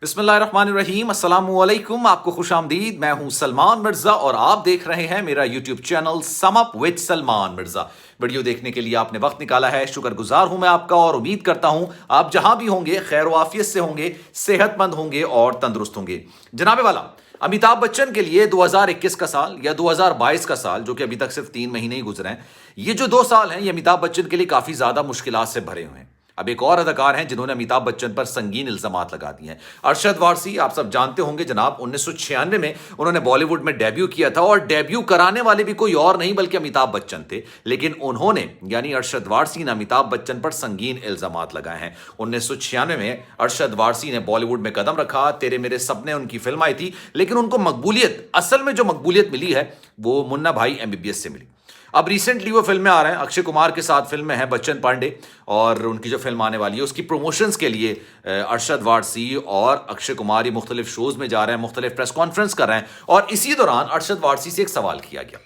बिस्मिल्लाहिर्रहमानिर्रहीम अस्सलामुअलैकुम। आपको खुश आमदीद। मैं हूं सलमान मिर्जा और आप देख रहे हैं मेरा YouTube channel sum up with Salman Mirza. Video देखने के लिए आपने वक्त निकाला है, शुक्रगुजार हूं मैं आपका और उम्मीद करता हूं आप जहां भी होंगे खैर वाफियत से होंगे, सेहतमंद होंगे और तंदुरुस्त होंगे। जनाबे वाला, अमिताभ बच्चन के लिए 2021 का साल या 2022 का साल, जो कि अभी तक सिर्फ 3 महीने ही गुजरे हैं, ये जो 2 साल हैं ये अमिताभ बच्चन के लिए काफी ज्यादा मुश्किलात से भरे हुए हैं। अब एक और अदाकार हैं जिन्होंने अमिताभ बच्चन पर संगीन इल्जामात लगा दिए हैं। अरशद वारसी, आप सब जानते होंगे जनाब, 1996 में उन्होंने बॉलीवुड में डेब्यू किया था और डेब्यू कराने वाले भी कोई और नहीं बल्कि अमिताभ बच्चन थे। लेकिन उन्होंने यानी अरशद वारसी ने अमिताभ बच्चन पर संगीन इल्जामात लगाए हैं। 1996 में अरशद वारसी ने बॉलीवुड में कदम रखा, तेरे मेरे सपने उनकी फिल्म आई थी, लेकिन उनको मकबूलियत, असल में जो मकबूलियत मिली है वो मुन्ना भाई एमबीबीएस से मिली। अब रिसेंटली वो फिल्में आ रहे हैं, अक्षय कुमार के साथ फिल्में हैं, बच्चन पांडे, और उनकी जो फिल्म आने वाली है उसकी प्रमोशंस के लिए अरशद वारसी और अक्षय कुमार ये मुख्तलिफ शोज में जा रहे हैं, मुख्तलिफ प्रेस कॉन्फ्रेंस कर रहे हैं। और इसी दौरान अरशद वारसी से एक सवाल किया गया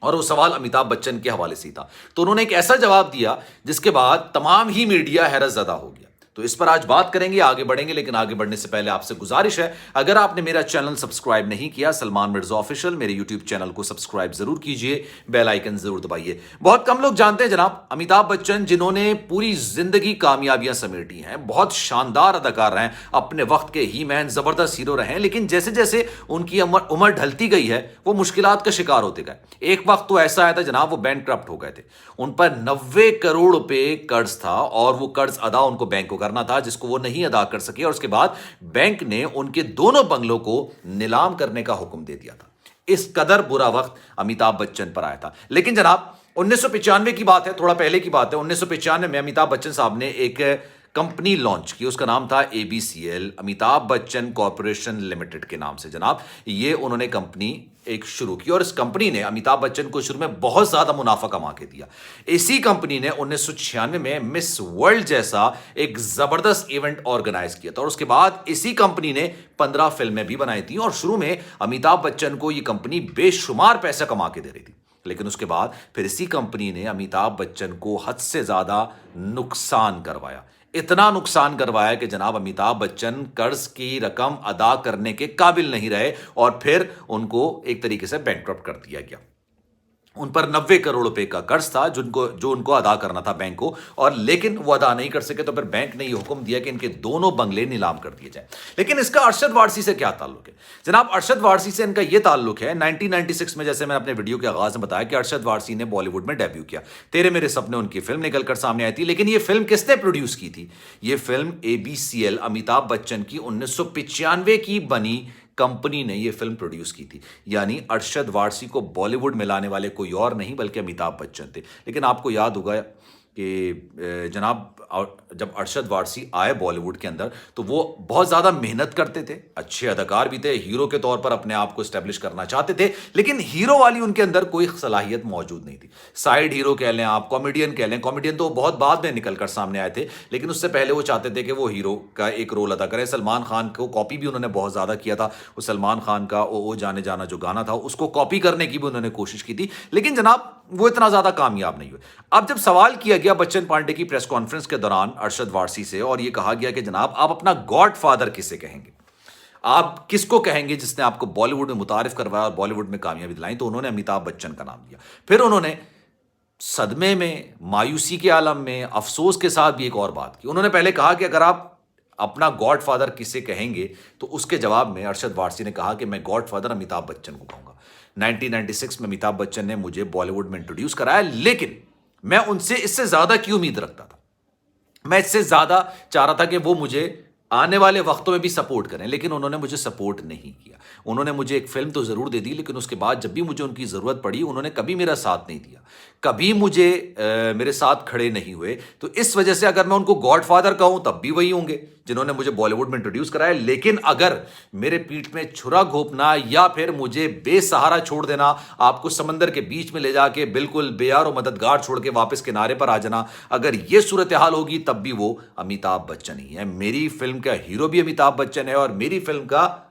और वो सवाल अमिताभ बच्चन के हवाले से था। तो उन्होंने एक ऐसा जवाब दिया जिसके बाद तमाम ही मीडिया हैरत ज़दा हो गया। तो इस पर आज बात करेंगे, आगे बढ़ेंगे, लेकिन आगे बढ़ने से पहले आपसे गुजारिश है, अगर आपने मेरा चैनल सब्सक्राइब नहीं किया, सलमान मिर्जा ऑफिशियल, मेरे यूट्यूब चैनल को सब्सक्राइब जरूर कीजिए, बेल आइकन जरूर दबाइए। बहुत कम लोग जानते हैं जनाब, अमिताभ बच्चन जिन्होंने पूरी जिंदगी कामयाबियां समेटी हैं, बहुत शानदार अदाकार रहे हैं, अपने वक्त के ही मैन, जबरदस्त हीरो रहे हैं, लेकिन जैसे जैसे उनकी उम्र ढलती गई है वो मुश्किलात का शिकार होते गए। एक वक्त तो ऐसा आया था जनाब, वो बैंकक्रप्ट हो गए थे, उन पर 90 करोड़ रुपए कर्ज था और वो कर्ज अदा उनको बैंक को करना था, जिसको वो नहीं अदा कर सके, और उसके बाद बैंक ने उनके दोनों बंगलों को नीलाम करने का हुक्म दे दिया था। इस कदर बुरा वक्त अमिताभ बच्चन पर आया था। लेकिन जनाब 1995 की बात है, थोड़ा पहले की बात है। 1995 में अमिताभ बच्चन साहब ने एक कंपनी लॉन्च की, उसका नाम था ABCL, Amitabh Bachchan corporation limited के नाम से जनाब। ये उन्होंने कंपनी एक शुरू की और इस कंपनी ने अमिताभ बच्चन को शुरू में बहुत ज्यादा मुनाफा कमा के दिया। इसी कंपनी ने 1996 में मिस वर्ल्ड जैसा एक जबरदस्त इवेंट ऑर्गेनाइज किया था और उसके बाद इसी कंपनी ने 15 फिल्में भी बनाई थी और शुरू में अमिताभ बच्चन को यह कंपनी बेशुमार पैसा कमा के दे रही थी। लेकिन उसके बाद फिर इसी कंपनी ने अमिताभ बच्चन को हद से ज्यादा नुकसान करवाया, इतना नुकसान करवाया कि जनाब अमिताभ बच्चन कर्ज की रकम अदा करने के काबिल नहीं रहे और फिर उनको एक तरीके से बैंकक्रप्ट कर दिया गया। उन पर 90 करोड़ रुपए का कर्ज था जो उनको अदा करना था बैंक को, और लेकिन वो अदा नहीं कर सके तो फिर बैंक ने ये हुक्म दिया कि इनके दोनों बंगले नीलाम कर दिए जाए। लेकिन इसका अरशद वारसी से क्या ताल्लुक है जनाब? अरशद वारसी से इनका ये ताल्लुक है 1996 में, जैसे मैंने अपने वीडियो के आगाज में बताया कि अरशद वारसी ने बॉलीवुड में डेब्यू किया, तेरे मेरे सपने उनकी फिल्म निकलकर सामने आई थी। लेकिन ये फिल्म किसने प्रोड्यूस की थी? ये फिल्म एबीसीएल, अमिताभ बच्चन की 1995 की बनी कंपनी ने यह फिल्म प्रोड्यूस की थी। यानी अरशद वारसी को बॉलीवुड में लाने वाले कोई और नहीं बल्कि अमिताभ बच्चन थे। लेकिन आपको याद होगा कि जनाब जब अरशद वारसी आए बॉलीवुड के अंदर तो वो बहुत ज़्यादा मेहनत करते थे, अच्छे अदाकार भी थे, हीरो के तौर पर अपने आप को एस्टेब्लिश करना चाहते थे, लेकिन हीरो वाली उनके अंदर कोई सलाहियत मौजूद नहीं थी। साइड हीरो कह लें आप, कॉमेडियन कह लें, कॉमेडियन तो बहुत बाद में निकल कर सामने आए थे, लेकिन उससे पहले वो चाहते थे कि वो हीरो का एक रोल अदा करें। सलमान खान को कॉपी भी उन्होंने बहुत ज़्यादा किया था, वो सलमान खान का ओ जाने जाना जो गाना था उसको कॉपी करने की भी उन्होंने कोशिश की थी, लेकिन जनाब वो इतना ज़्यादा कामयाब नहीं हुए। अब जब सवाल किया गया बच्चन पांडे की प्रेस कॉन्फ्रेंस के दौरान अरशद वारसी से और ये कहा गया कि जनाब आप अपना गॉड फादर किसे कहेंगे, आप किसको कहेंगे जिसने आपको बॉलीवुड में मुतारिफ करवाया और बॉलीवुड में कामयाबी दिलाई, तो उन्होंने अमिताभ बच्चन का नाम दिया। फिर उन्होंने सदमे में, मायूसी के आलम में, अफसोस के साथ भी एक और बात की। उन्होंने पहले कहा कि अगर आप अपना गॉड फादर किसे कहेंगे, तो उसके जवाब में अरशद वारसी ने कहा कि मैं गॉड फादर अमिताभ बच्चन को कहूंगा। 1996 में अमिताभ बच्चन ने मुझे बॉलीवुड में इंट्रोड्यूस कराया, लेकिन मैं उनसे इससे ज्यादा की उम्मीद रखता था। मैं इससे ज्यादा चाह रहा था कि वो मुझे आने वाले वक्तों में भी सपोर्ट करें, लेकिन उन्होंने मुझे सपोर्ट नहीं किया। उन्होंने मुझे एक फिल्म तो जरूर दे दी, लेकिन उसके बाद जब भी मुझे उनकी जरूरत पड़ी उन्होंने कभी मेरा साथ नहीं दिया, कभी मुझे मेरे साथ खड़े नहीं हुए। तो इस वजह से अगर मैं उनको गॉड फादर कहूं तब भी वही होंगे जिन्होंने मुझे बॉलीवुड में इंट्रोड्यूस कराया, लेकिन अगर मेरे पीठ में छुरा घोंपना या फिर मुझे बेसहारा छोड़ देना, आपको समंदर के बीच में ले जाके बिल्कुल बेयार और मददगार छोड़ के वापस किनारे पर आ जाना, अगर यह सूरत हाल होगी तब भी वो अमिताभ बच्चन ही है। मेरी फिल्म का हीरो भी अमिताभ बच्चन है और मेरी फिल्म का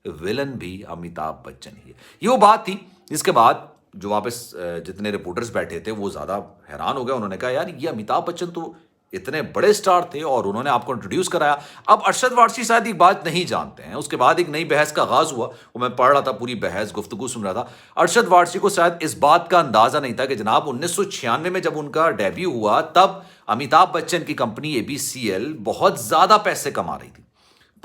विलन भी अमिताभ बच्चन ही है। ये वो बात थी जिसके बाद जो वापस जितने रिपोर्टर्स बैठे थे वो ज्यादा हैरान हो गए। उन्होंने कहा यार ये अमिताभ बच्चन तो इतने बड़े स्टार थे और उन्होंने आपको इंट्रोड्यूस कराया। अब अरशद वारसी शायद एक बात नहीं जानते हैं, उसके बाद एक नई बहस का आगाज हुआ, वो मैं पढ़ रहा था, पूरी बहस गुफ्तगू सुन रहा था। अरशद वारसी को शायद इस बात का अंदाजा नहीं था कि जनाब 1996 में जब उनका डेब्यू हुआ तब अमिताभ बच्चन की कंपनी एबीसीएल बहुत ज्यादा पैसे कमा रही थी।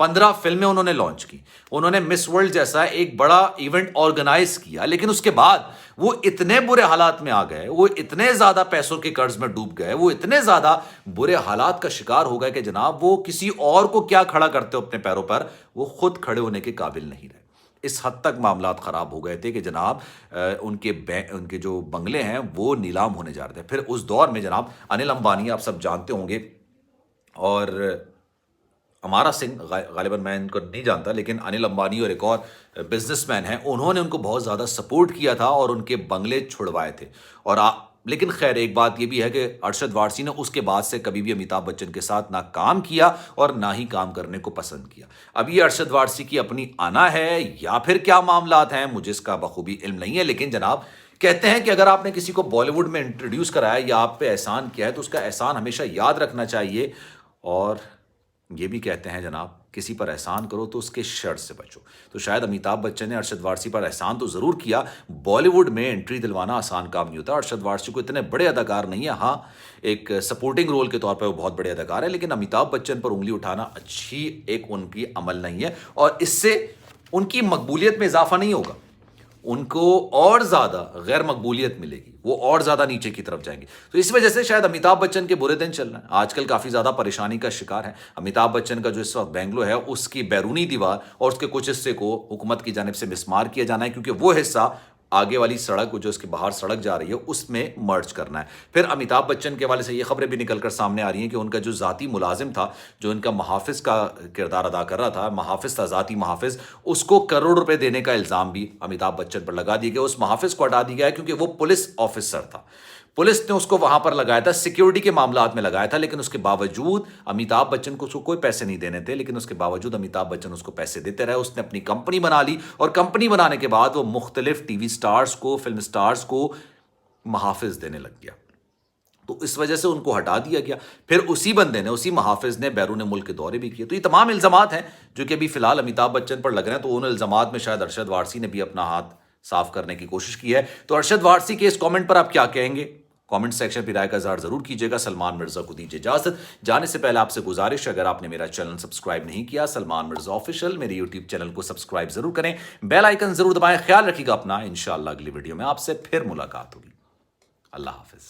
15 फिल्में उन्होंने लॉन्च की, उन्होंने मिस वर्ल्ड जैसा एक बड़ा इवेंट ऑर्गेनाइज किया, लेकिन उसके बाद वो इतने बुरे हालात में आ गए, वो इतने ज्यादा पैसों के कर्ज में डूब गए, वो इतने ज्यादा बुरे हालात का शिकार हो गए कि जनाब वो किसी और को क्या खड़ा करते हो अपने पैरों पर, वो खुद खड़े होने के काबिल नहीं रहे। इस हद तक मामलात खराब हो गए थे कि जनाब उनके जो बंगले हैं वो नीलाम होने जा रहे थे। फिर उस दौर में जनाब अनिल अंबानी, आप सब जानते होंगे, और अमारा सिंह, गालिबन मैं इनको नहीं जानता, लेकिन अनिल अंबानी और एक और बिजनेसमैन हैं, उन्होंने उनको बहुत ज़्यादा सपोर्ट किया था और उनके बंगले छुड़वाए थे। लेकिन खैर एक बात यह भी है कि अरशद वारसी ने उसके बाद से कभी भी अमिताभ बच्चन के साथ ना काम किया और ना ही काम करने को पसंद किया। अब ये अरशद वारसी की अपनी आना है या फिर क्या मामलात हैं, मुझे इसका बखूबी इल्म नहीं है, लेकिन जनाब कहते हैं कि अगर आपने किसी को बॉलीवुड में इंट्रोड्यूस कराया या आप पे एहसान किया है तो उसका एहसान हमेशा याद रखना चाहिए। और ये भी कहते हैं जनाब, किसी पर एहसान करो तो उसके शर से बचो। तो शायद अमिताभ बच्चन ने अरशद वारसी पर एहसान तो ज़रूर किया, बॉलीवुड में एंट्री दिलवाना आसान काम नहीं होता। अरशद वारसी को इतने बड़े अदाकार नहीं है, हाँ एक सपोर्टिंग रोल के तौर पर वो बहुत बड़े अदाकार है, लेकिन अमिताभ बच्चन पर उंगली उठाना अच्छी एक उनकी अमल नहीं है और इससे उनकी मकबूलियत में इजाफा नहीं होगा, उनको और ज्यादा गैर मकबूलियत मिलेगी, वो और ज्यादा नीचे की तरफ जाएंगे। तो इस वजह से शायद अमिताभ बच्चन के बुरे दिन चल रहे हैं, आजकल काफी ज्यादा परेशानी का शिकार है। अमिताभ बच्चन का जो इस वक्त बेंगलो है उसकी बैरूनी दीवार और उसके कुछ हिस्से को हुकूमत की जानिब से मिसमार किया जाना है, क्योंकि वो हिस्सा आगे वाली सड़क जो उसके बाहर सड़क जा रही है उसमें मर्ज करना है। फिर अमिताभ बच्चन के हवाले से ये खबरें भी निकल कर सामने आ रही हैं कि उनका जो ज़ाती मुलाजिम था, जो इनका महाफिज का किरदार अदा कर रहा था, महाफिज था, ज़ाती महाफिज, उसको करोड़ रुपए देने का इल्ज़ाम भी अमिताभ बच्चन पर लगा दिया गया। उस महाफिज को हटा दिया गया क्योंकि वो पुलिस ऑफिसर था, पुलिस ने उसको वहां पर लगाया था, सिक्योरिटी के मामलात में लगाया था, लेकिन उसके बावजूद अमिताभ बच्चन को उसको कोई पैसे नहीं देने थे, लेकिन उसके बावजूद अमिताभ बच्चन उसको पैसे देते रहे। उसने अपनी कंपनी बना ली और कंपनी बनाने के बाद वो मुख्तलिफ टीवी स्टार्स को, फिल्म स्टार्स को महाफिज देने लग गया। तो इस वजह से उनको हटा दिया गया। फिर उसी बंदे ने, उसी महाफिज ने बैरून मुल्क के दौरे भी किए। तो ये तमाम इल्जामात हैं जो कि अभी फिलहाल अमिताभ बच्चन पर लग रहे हैं। तो उन इल्जामात में शायद अरशद वारसी ने भी अपना हाथ साफ करने की कोशिश की है। तो अरशद वारसी के इस कमेंट पर आप क्या कहेंगे? कमेंट सेक्शन पर राय का इज़हार जरूर कीजिएगा। सलमान मिर्जा को दीजिए इजाजत। जाने से पहले आपसे गुजारिश, अगर आपने मेरा चैनल सब्सक्राइब नहीं किया, सलमान मिर्जा ऑफिशियल, मेरे यूट्यूब चैनल को सब्सक्राइब जरूर करें, बेल आइकन जरूर दबाएं। ख्याल रखिएगा अपना। इंशाअल्लाह अगली वीडियो में आपसे फिर मुलाकात होगी। अल्लाह हाफिज।